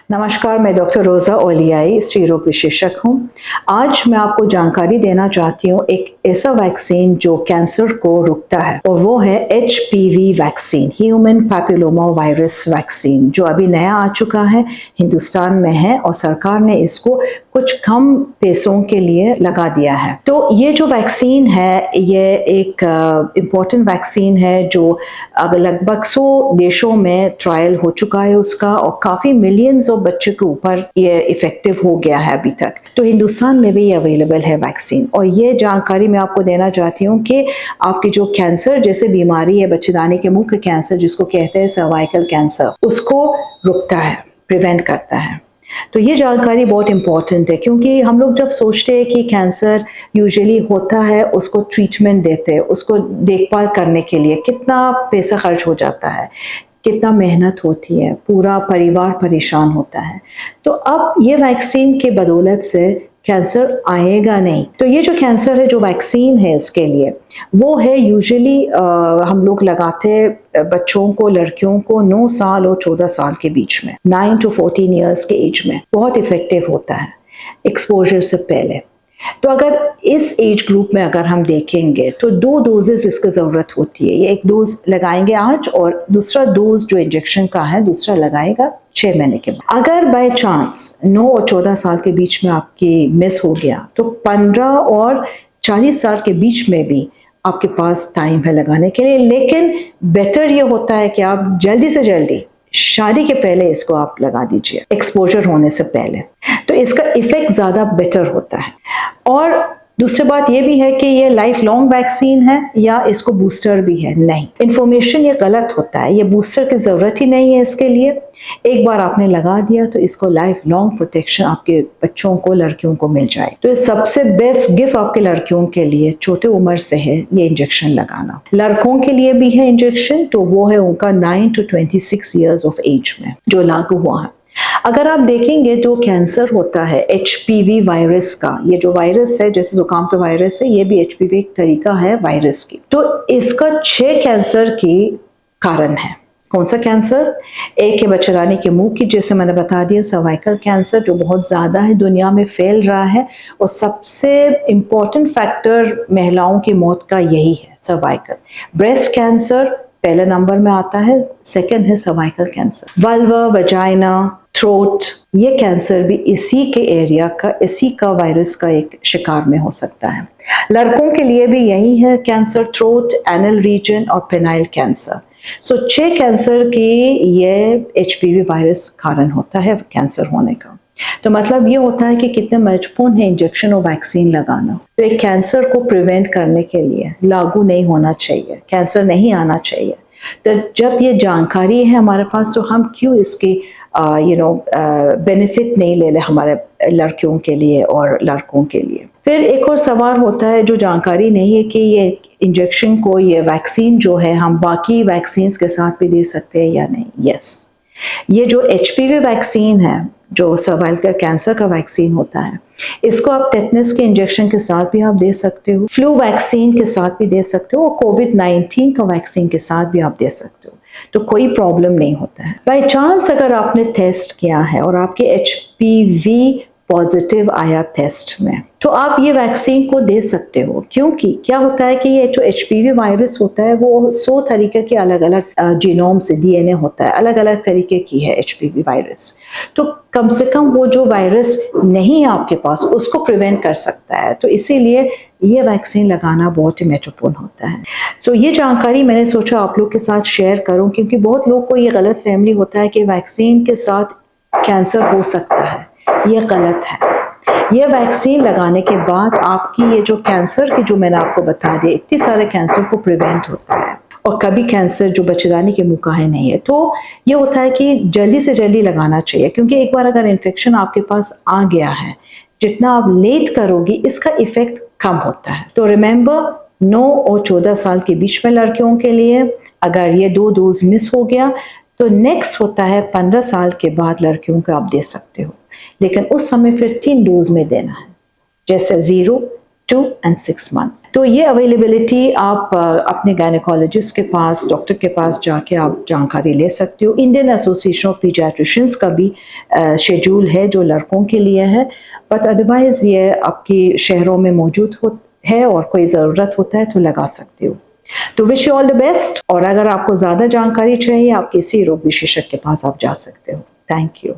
नमस्कार, मैं डॉक्टर रोज़ा ओलियाई, स्त्री रोग विशेषज्ञ हूँ। आज मैं आपको जानकारी देना चाहती हूँ एक ऐसा वैक्सीन जो कैंसर को रोकता है और वो है HPV vaccine, human papilloma virus vaccine, जो अभी नया आ चुका है, हिंदुस्तान में है और सरकार ने इसको कुछ कम पैसों के लिए लगा दिया है। तो ये जो वैक्सीन है, ये एक इम्पॉर्टेंट वैक्सीन है जो लगभग 100 देशों में ट्रायल हो चुका है उसका और काफ़ी मिलियंस ऑफ बच्चों के ऊपर ये इफेक्टिव हो गया है अभी तक। तो हिंदुस्तान में भी ये अवेलेबल है वैक्सीन और ये जानकारी मैं आपको देना चाहती हूँ कि आपकी जो कैंसर जैसे बीमारी है, बच्चेदानी के मुंह के कैंसर जिसको कहते हैं सर्वाइकल कैंसर, उसको रुकता है, प्रिवेंट करता है। तो ये जानकारी बहुत इम्पॉर्टेंट है क्योंकि हम लोग जब सोचते हैं कि कैंसर यूजुअली होता है, उसको ट्रीटमेंट देते हैं, उसको देखभाल करने के लिए कितना पैसा खर्च हो जाता है, कितना मेहनत होती है, पूरा परिवार परेशान होता है। तो अब ये वैक्सीन के बदौलत से कैंसर आएगा नहीं। तो ये जो कैंसर है, जो वैक्सीन है इसके लिए, वो है यूजुअली हम लोग लगाते हैं बच्चों को, लड़कियों को 9 साल और 14 साल के बीच में, 9 to 14 ईयर्स के एज में बहुत इफेक्टिव होता है एक्सपोजर से पहले। तो अगर इस एज ग्रुप में अगर हम देखेंगे तो 2 डोजेस इसकी ज़रूरत होती है। ये एक डोज लगाएंगे आज और दूसरा डोज जो इंजेक्शन का है दूसरा लगाएगा 6 महीने के बाद। अगर बाय चांस 9 और 14 साल के बीच में आपकी मिस हो गया तो 15 और 40 साल के बीच में भी आपके पास टाइम है लगाने के लिए, लेकिन बेटर ये होता है कि आप जल्दी से जल्दी शादी के पहले इसको आप लगा दीजिए, एक्सपोजर होने से पहले, तो इसका इफेक्ट ज़्यादा बेटर होता है। और दूसरी बात ये भी है कि ये लाइफ लॉन्ग वैक्सीन है या इसको बूस्टर भी है, नहीं, इन्फॉर्मेशन ये गलत होता है, ये बूस्टर की ज़रूरत ही नहीं है इसके लिए। एक बार आपने लगा दिया तो इसको लाइफ लॉन्ग प्रोटेक्शन आपके बच्चों को, लड़कियों को मिल जाए। तो ये सबसे बेस्ट गिफ्ट आपके लड़कियों के लिए छोटे उम्र से है ये इंजेक्शन लगाना। लड़कों के लिए भी है इंजेक्शन, तो वो है उनका 9 to 26 ईयर्स ऑफ एज में जो लागू हुआ है। अगर आप देखेंगे तो कैंसर होता है HPV वायरस का, ये जो वायरस है जैसे जुकाम का वायरस है, ये भी HPV एक तरीका है वायरस की। तो इसका 6 कैंसर की कारण है। कौन सा कैंसर? एक है बच्चेदानी के मुंह की, जैसे मैंने बता दिया, सर्वाइकल कैंसर जो बहुत ज़्यादा है दुनिया में फैल रहा है और सबसे इम्पोर्टेंट फैक्टर महिलाओं की मौत का यही है, सर्वाइकल। ब्रेस्ट कैंसर पहले नंबर में आता है, सेकंड है cervical cancer. Vulva, vagina, throat, ये कैंसर भी इसी के एरिया का, इसी का वायरस का एक शिकार में हो सकता है। लड़कों के लिए भी यही है कैंसर, थ्रोट, एनल रीजन और पेनाइल कैंसर। सो 6 कैंसर की ये HPV वायरस कारण होता है कैंसर होने का। तो मतलब ये होता है कि कितने महत्वपूर्ण है इंजेक्शन और वैक्सीन लगाना। तो एक कैंसर को प्रिवेंट करने के लिए लागू नहीं होना चाहिए, कैंसर नहीं आना चाहिए। तो जब ये जानकारी है हमारे पास तो हम क्यों इसकी बेनिफिट नहीं ले ले हमारे लड़कियों के लिए और लड़कों के लिए। फिर एक और सवाल होता है जो जानकारी नहीं है कि ये इंजेक्शन को, ये वैक्सीन जो है, हम बाकी वैक्सीन के साथ भी दे सकते हैं या नहीं। यस, ये जो HPV वैक्सीन है, जो सर्वाइकल कैंसर का वैक्सीन होता है, इसको आप टेटनस के इंजेक्शन के साथ भी आप दे सकते हो, फ्लू वैक्सीन के साथ भी दे सकते हो और COVID-19 का वैक्सीन के साथ भी आप दे सकते हो। तो कोई प्रॉब्लम नहीं होता है। बाय चांस अगर आपने टेस्ट किया है और आपके HPV पॉजिटिव आया टेस्ट में, तो आप ये वैक्सीन को दे सकते हो, क्योंकि क्या होता है कि ये जो HPV वायरस होता है वो 100 तरीके के अलग अलग जीनोम से DNA होता है, अलग अलग तरीके की है HPV वायरस। तो कम से कम वो जो वायरस नहीं है आपके पास उसको प्रिवेंट कर सकता है, तो इसीलिए ये वैक्सीन लगाना बहुत ही महत्वपूर्ण होता है। सो ये जानकारी मैंने सोचा आप लोग के साथ शेयर करूं, क्योंकि बहुत लोग को ये गलत फहमी होता है कि वैक्सीन के साथ कैंसर हो सकता है। ये गलत है। ये वैक्सीन लगाने के बाद आपकी ये जो कैंसर की, जो मैंने आपको बता दिया, इतने सारे कैंसर को प्रिवेंट होता है और कभी कैंसर जो बच्चेदानी के मुंह का है नहीं है। तो ये होता है कि जल्दी से जल्दी लगाना चाहिए, क्योंकि एक बार अगर इन्फेक्शन आपके पास आ गया है, जितना आप लेट करोगी इसका इफेक्ट कम होता है। तो रिमेंबर, 9 और 14 साल के बीच में लड़कियों के लिए अगर ये 2 डोज मिस हो गया तो नेक्स्ट होता है 15 साल के बाद लड़कियों को आप दे सकते हो, लेकिन उस समय फिर 3 डोज में देना है, जैसे 0, 2 and 6 months। तो ये अवेलेबिलिटी आप अपने गायनेकोलॉजिस्ट के पास, डॉक्टर के पास जाके आप जानकारी ले सकते हो। इंडियन एसोसिएशन ऑफ पीडियाट्रिशियंस का भी शेड्यूल है जो लड़कों के लिए है, बट अदरवाइज़ ये आपके शहरों में मौजूद है और कोई ज़रूरत होता है तो लगा सकते हो। तो wish you all the best, और अगर आपको ज़्यादा जानकारी चाहिए आप किसी रोग विशेषज्ञ के पास आप जा सकते हो। Thank you.